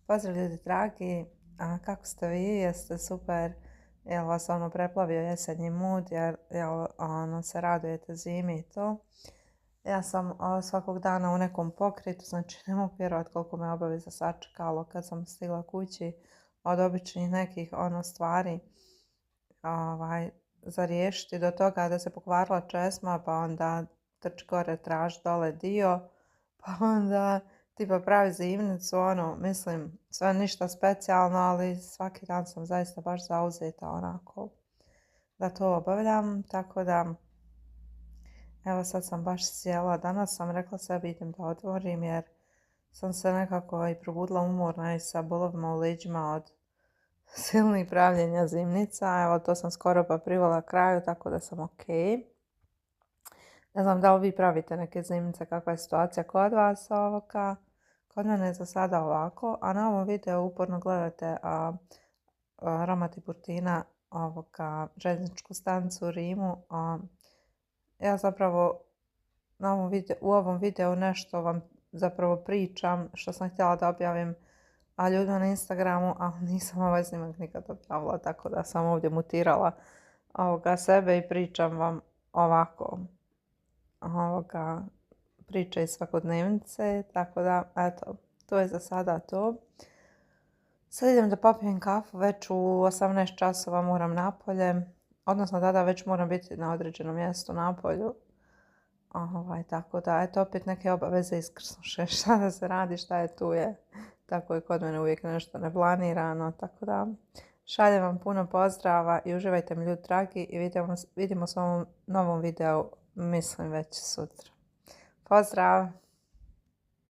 Pozdrav ljudi dragi, kako ste vi? Jeste super? Jel vas preplavio jesenji mood? Jel se radujete zimi i to? Ja sam svakog dana u nekom pokretu, znači ne mogu vjerovati koliko me obaveza sačekalo kad sam stigla kući od običnih nekih stvari za riješiti do toga da se pokvarila česma, pa onda trči gore traži dole dio, pa onda tipa pravi zimnicu, mislim, sve ništa specijalno, ali svaki dan sam zaista baš zauzeta onako da to obavljam, tako da evo sad sam baš sjela, danas sam rekla sebi idem da odmorim jer sam se nekako i probudila umorna i sa bolovima u leđima od silnih pravljenja zimnica. Evo to sam skoro pa privela kraju, tako da sam ok. Ne znam da li vi pravite neke zimnice, kakva je situacija kod vas ovoga. Kod mene je za sada ovako, a na ovom videu uporno gledate Roma Tiburtina, željezničku stanicu u Rimu. Ja zapravo u ovom videu nešto vam zapravo pričam što sam htjela da objavim ljudima na Instagramu, ali nisam ovaj snimak nikad objavila, tako da sam ovdje mutirala sebe i pričam vam ovako priče iz svakodnevnice, tako da eto, to je za sada to. Sad idem da popijem kafu, već u 18 časova moram napolje, odnosno tada već moram biti na određenom mjestu napolju. Tako da, eto, opet neke obaveze iskrsnuše, šta da se radi, šta je tu je. Tako je kod mene uvijek nešto neplanirano, tako da šaljem vam puno pozdrava i uživajte mi ljudi dragi i vidimo se u ovom novom videu, mislim već sutra. Pozdrav!